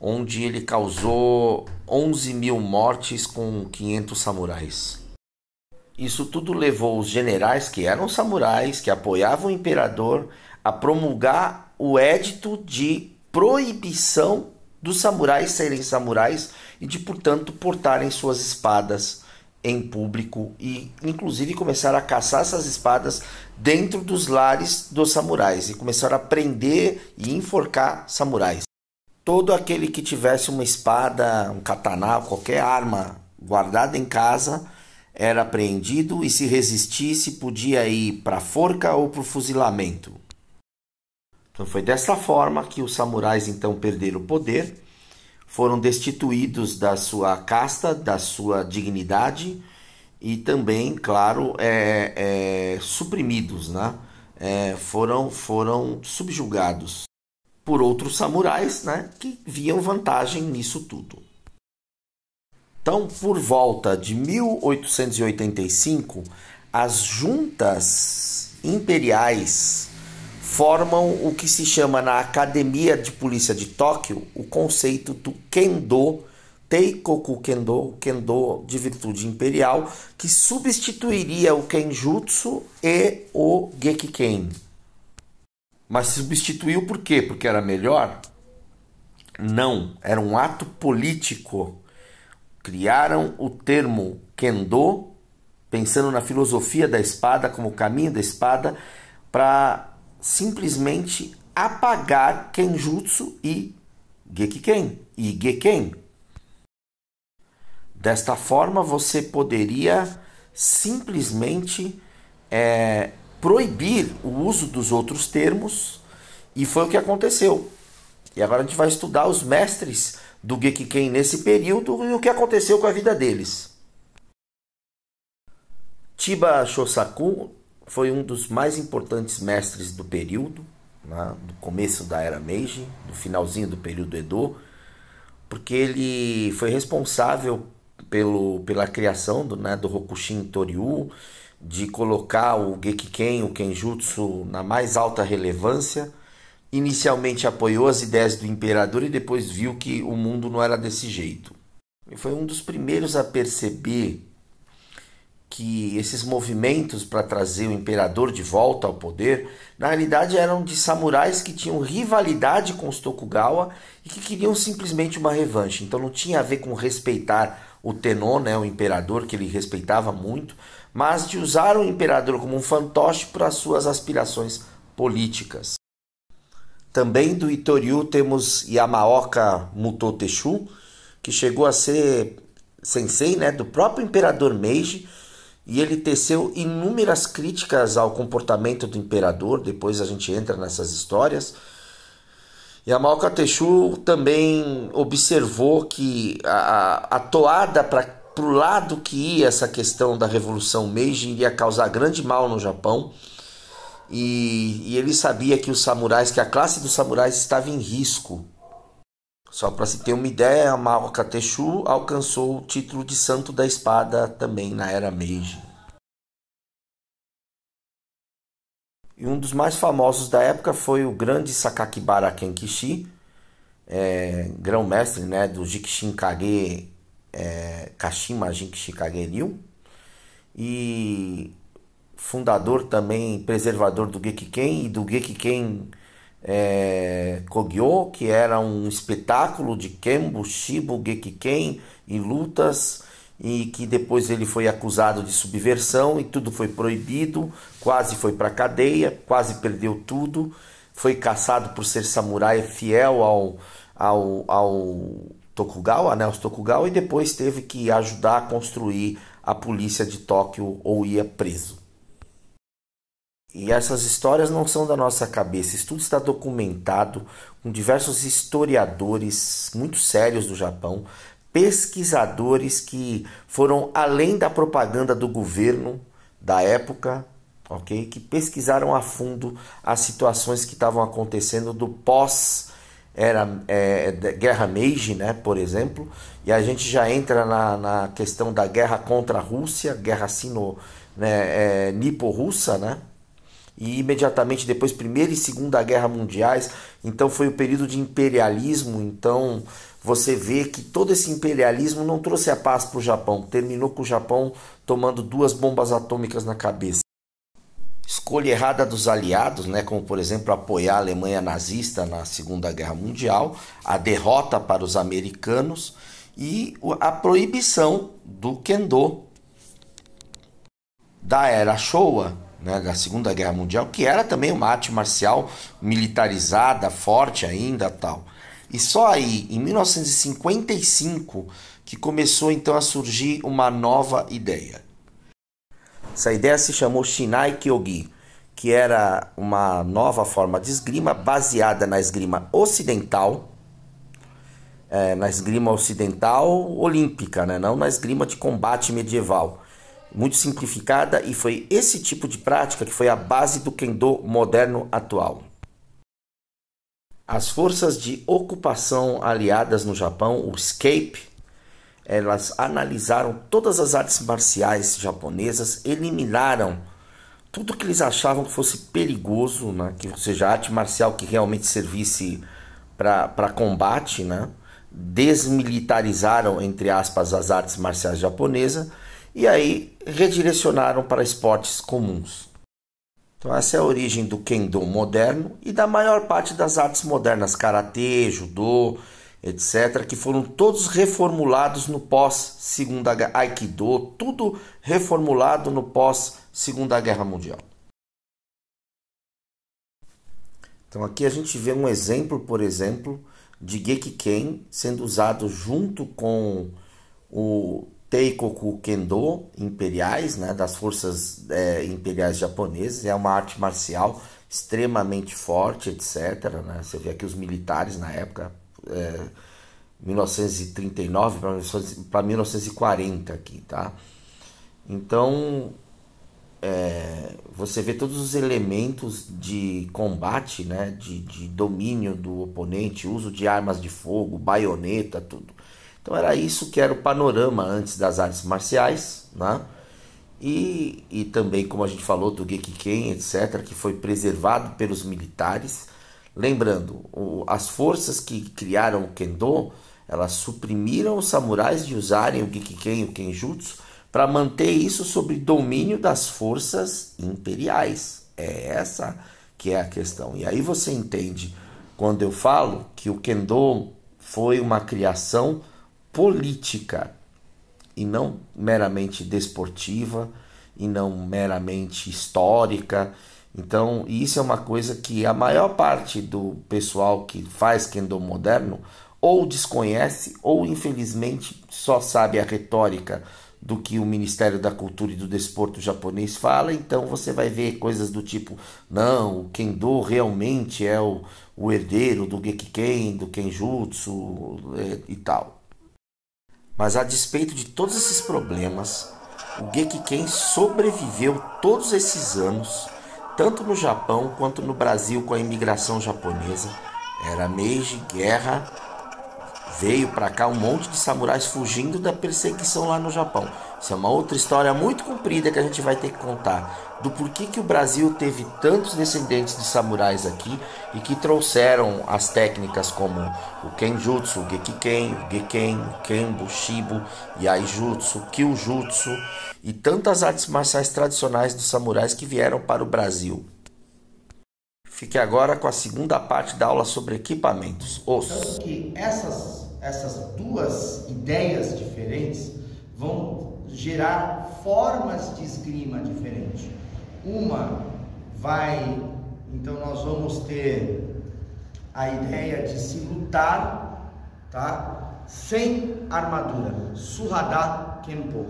onde ele causou 11 mil mortes com 500 samurais. Isso tudo levou os generais, que eram samurais, que apoiavam o imperador, a promulgar o edito de proibição dos samurais serem samurais e de, portanto, portarem suas espadas em público e, inclusive, começaram a caçar essas espadas dentro dos lares dos samurais e começaram a prender e enforcar samurais. Todo aquele que tivesse uma espada, um katana, qualquer arma guardada em casa era apreendido e, se resistisse, podia ir para a forca ou para o fuzilamento. Então foi dessa forma que os samurais então perderam o poder, foram destituídos da sua casta, da sua dignidade e também, claro, suprimidos, né? Foram subjugados por outros samurais, né, que viam vantagem nisso tudo. Então, por volta de 1885, as juntas imperiais formam o que se chama na Academia de Polícia de Tóquio o conceito do Kendo, Teikoku Kendo, o Kendo de virtude imperial, que substituiria o Kenjutsu e o Gekiken. Mas substituiu por quê? Porque era melhor? Não, era um ato político. Criaram o termo Kendo, pensando na filosofia da espada, como o caminho da espada, para simplesmente apagar Kenjutsu e Gekiken e Geken. Desta forma, você poderia simplesmente proibir o uso dos outros termos, e foi o que aconteceu. E agora a gente vai estudar os mestres do Gekiken nesse período e o que aconteceu com a vida deles. Chiba Shosaku foi um dos mais importantes mestres do período, né, do começo da Era Meiji, do finalzinho do período Edo, porque ele foi responsável pela criação do Rokushin Toryu, de colocar o Gekiken, o Kenjutsu, na mais alta relevância. Inicialmente apoiou as ideias do imperador e depois viu que o mundo não era desse jeito. Ele foi um dos primeiros a perceber que esses movimentos para trazer o imperador de volta ao poder, na realidade eram de samurais que tinham rivalidade com os Tokugawa e que queriam simplesmente uma revanche. Então não tinha a ver com respeitar o Tenno, né, o imperador, que ele respeitava muito, mas de usar o imperador como um fantoche para suas aspirações políticas. Também do Itoryu temos Yamaoka Mutoteshu, que chegou a ser sensei, né, do próprio imperador Meiji, e ele teceu inúmeras críticas ao comportamento do imperador. Depois a gente entra nessas histórias. Yamaoka Teshu também observou que a toada para o lado que ia essa questão da Revolução Meiji iria causar grande mal no Japão. E ele sabia que os samurais, que a classe dos samurais estava em risco. Só para se ter uma ideia, Yamaoka Teshu alcançou o título de Santo da Espada também na Era Meiji. E um dos mais famosos da época foi o grande Sakakibara Kenkichi, grão-mestre, né, do Jikishin Kage Kashima Jikishin Kage Ryu, e fundador também, preservador do Gekiken e do Gekiken Kogyo, que era um espetáculo de Kembo, Shibo, Gekiken e lutas, e que depois ele foi acusado de subversão e tudo foi proibido, quase foi para cadeia, quase perdeu tudo, foi caçado por ser samurai fiel ao Tokugawa, né, aos Tokugawa, e depois teve que ajudar a construir a polícia de Tóquio ou ia preso. E essas histórias não são da nossa cabeça, isso tudo está documentado com diversos historiadores muito sérios do Japão, pesquisadores que foram além da propaganda do governo da época, ok? Que pesquisaram a fundo as situações que estavam acontecendo do Guerra Meiji, né, por exemplo, e a gente já entra na questão da guerra contra a Rússia, guerra Nipo-Russa, né? e imediatamente depois Primeira e Segunda Guerra Mundiais. Então foi o período de imperialismo. Então você vê que todo esse imperialismo não trouxe a paz para o Japão, terminou com o Japão tomando 2 bombas atômicas na cabeça. Escolha errada dos aliados, né, como por exemplo apoiar a Alemanha nazista na Segunda Guerra Mundial, a derrota para os americanos e a proibição do Kendo da era Showa, né, da Segunda Guerra Mundial, que era também uma arte marcial militarizada, forte ainda, tal. E só aí, em 1955, que começou então a surgir uma nova ideia. Essa ideia se chamou Shinai Kyogi, que era uma nova forma de esgrima baseada na esgrima ocidental, olímpica, né? Não na esgrima de combate medieval. Muito simplificada, e foi esse tipo de prática que foi a base do Kendo moderno atual. As forças de ocupação aliadas no Japão, o Escape, elas analisaram todas as artes marciais japonesas, eliminaram tudo que eles achavam que fosse perigoso, né? Ou seja, arte marcial que realmente servisse para combate, né? Desmilitarizaram, entre aspas, as artes marciais japonesas e aí redirecionaram para esportes comuns. Então essa é a origem do Kendo moderno e da maior parte das artes modernas, karatê, judô, etc., que foram todos reformulados no pós-Segunda Guerra, Aikido, tudo reformulado no pós-Segunda Guerra Mundial. Então aqui a gente vê um exemplo, por exemplo, de Gekiken sendo usado junto com o Teikoku Kendo imperiais, né, das forças imperiais japonesas. É uma arte marcial extremamente forte, etc., né? Você vê aqui os militares na época, 1939 para 1940 aqui, tá? Então você vê todos os elementos de combate, né, de domínio do oponente, uso de armas de fogo, baioneta, tudo. Então era isso que era o panorama antes das artes marciais, né? E também, como a gente falou, do Gekiken, etc., que foi preservado pelos militares. Lembrando, as forças que criaram o Kendo, elas suprimiram os samurais de usarem o Gekiken e o Kenjutsu para manter isso sob domínio das forças imperiais. É essa que é a questão. E aí você entende quando eu falo que o Kendo foi uma criação política e não meramente desportiva e não meramente histórica. Então, isso é uma coisa que a maior parte do pessoal que faz Kendo moderno ou desconhece ou infelizmente só sabe a retórica do que o Ministério da Cultura e do Desporto japonês fala. Então você vai ver coisas do tipo, não, o Kendo realmente é o herdeiro do Gekiken, do Kenjutsu e tal. Mas a despeito de todos esses problemas, o Gekiken sobreviveu todos esses anos, tanto no Japão quanto no Brasil com a imigração japonesa. Era Meiji, guerra, veio para cá um monte de samurais fugindo da perseguição lá no Japão. Isso é uma outra história muito comprida que a gente vai ter que contar, do porquê que o Brasil teve tantos descendentes de samurais aqui e que trouxeram as técnicas como o Kenjutsu, o Gekiken, o Geken, o Kenbo, Shibo, Yaijutsu, Kyujutsu e tantas artes marciais tradicionais dos samurais que vieram para o Brasil. Fique agora com a segunda parte da aula sobre equipamentos. Tanto que essas duas ideias diferentes vão gerar formas de esgrima diferentes. Então nós vamos ter a ideia de se lutar, tá? Sem armadura, Suhada Kenpo.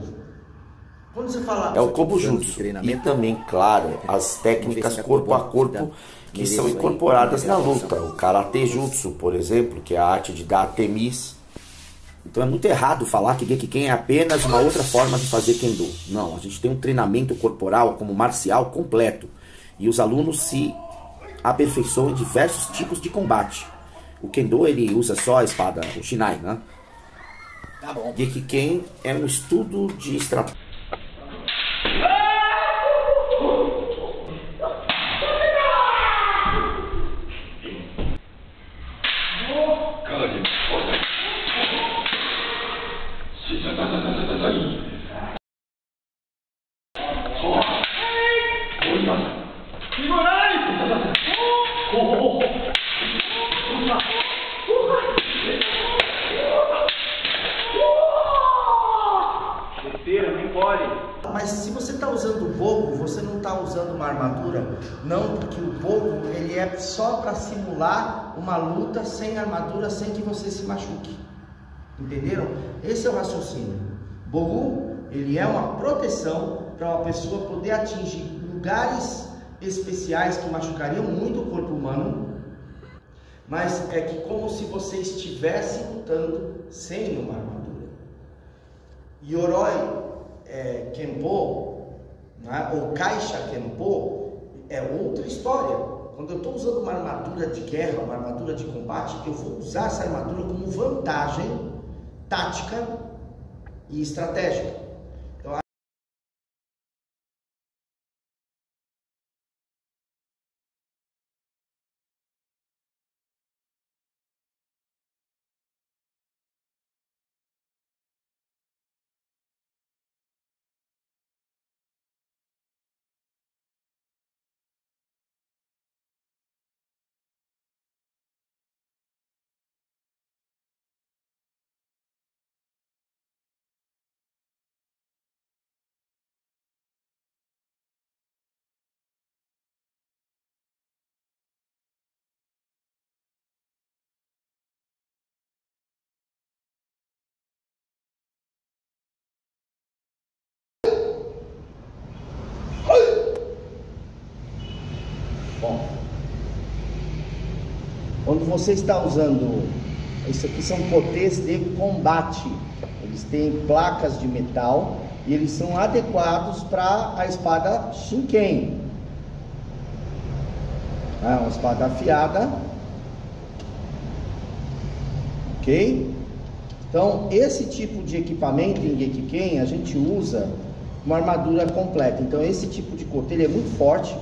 Quando você fala... É o Kobujutsu e também, claro, as técnicas corpo a corpo que são incorporadas na luta. O Karate Jutsu, por exemplo, que é a arte de dar temis. Então é muito errado falar que Gekiken é apenas uma outra forma de fazer Kendo. Não, a gente tem um treinamento corporal como marcial completo. E os alunos se aperfeiçoam em diversos tipos de combate. O Kendo, ele usa só a espada, o Shinai, né? Tá bom. Gekiken é um estudo de estratégia. Mas se você está usando o bogo, você não está usando uma armadura, não, porque o bogo ele é só para simular uma luta sem armadura, sem que você se machuque. Entenderam? Esse é o raciocínio. Bogu, ele é uma proteção para uma pessoa poder atingir lugares especiais que machucariam muito o corpo humano, mas é que como se você estivesse lutando sem uma armadura. Yoroi Kenpo, né, ou Caixa Kenpo, é outra história. Quando eu estou usando uma armadura de guerra, uma armadura de combate, eu vou usar essa armadura como vantagem tática e estratégica. Então, bom, quando você está usando, isso aqui são kotês de combate, eles têm placas de metal e eles são adequados para a espada Shinken, uma espada afiada, ok? Então esse tipo de equipamento em Gekiken a gente usa uma armadura completa. Então esse tipo de kotê ele é muito forte.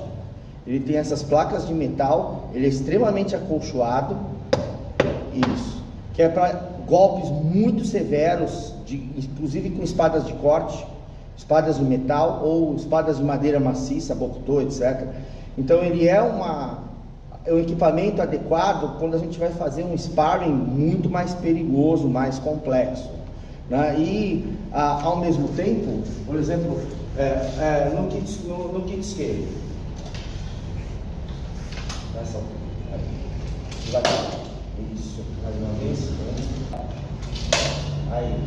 Ele tem essas placas de metal, ele é extremamente acolchoado, isso, que é para golpes muito severos, inclusive com espadas de corte, espadas de metal ou espadas de madeira maciça, bokuto, etc. Então ele é um equipamento adequado quando a gente vai fazer um sparring muito mais perigoso, mais complexo, né? E ao mesmo tempo, por exemplo, no Kitsuke, nessa isso, mais uma vez. Aí.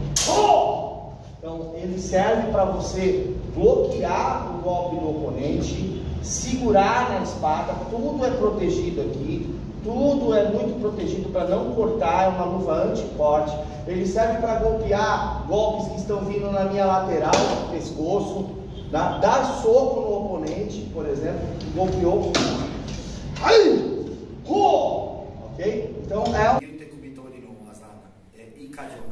Então ele serve para você bloquear o golpe do oponente, segurar na espada, tudo é protegido aqui, tudo é muito protegido para não cortar, é uma luva anti-corte. Ele serve para golpear golpes que estão vindo na minha lateral, no pescoço, dar soco no oponente, por exemplo, que golpeou. Ok? Então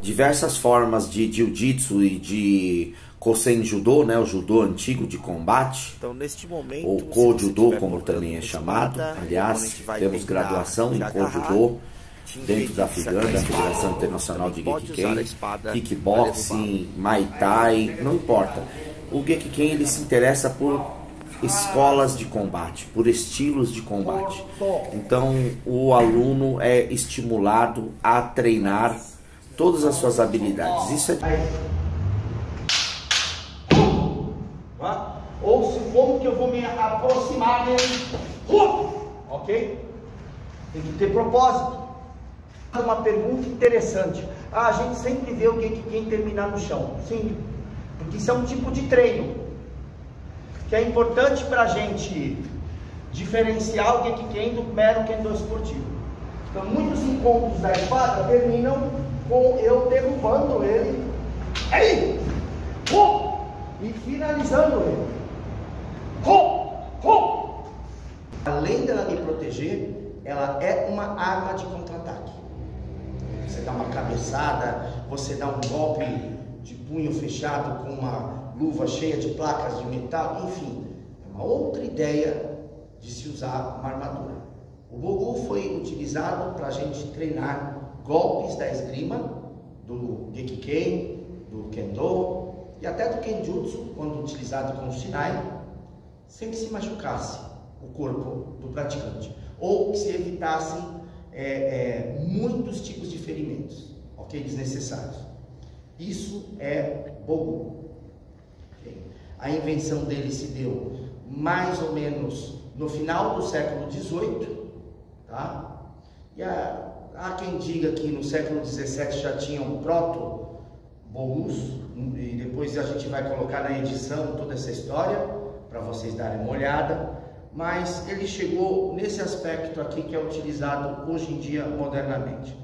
diversas formas de jiu-jitsu e de Kosen Judo, né, o judô antigo de combate, então, neste momento, ou Ko-Judo, como também é chamado. Aliás, temos graduação em Ko-Judo dentro da FIGAN, da Federação Internacional de Gekiken, kickboxing, Muay Thai, não importa. O Gekiken ele se interessa por escolas de combate, por estilos de combate. Então o aluno é estimulado a treinar todas as suas habilidades. Isso é... Ou se como que eu vou me aproximar dele, ok? Tem que ter propósito. Uma pergunta interessante. A gente sempre vê o Gekiken terminar no chão. Sim, porque isso é um tipo de treino que é importante para a gente diferenciar o Gekiken do mero Kendo esportivo. Então muitos encontros da espada terminam com eu derrubando ele e finalizando ele. Além dela me proteger, ela é uma arma de contra-ataque. Você dá uma cabeçada, você dá um golpe de punho fechado com uma luva cheia de placas de metal, enfim, é uma outra ideia de se usar uma armadura. O Bogu foi utilizado para a gente treinar golpes da esgrima, do Gekiken, do Kendo e até do Kenjutsu, quando utilizado com o Shinai, sem que se machucasse o corpo do praticante, ou que se evitassem muitos tipos de ferimentos, ok, desnecessários. Isso é Bogu. Okay. A invenção dele se deu mais ou menos no final do século XVIII, tá? E há quem diga que no século XVII já tinham proto-bolus, e depois a gente vai colocar na edição toda essa história para vocês darem uma olhada, mas ele chegou nesse aspecto aqui que é utilizado hoje em dia modernamente.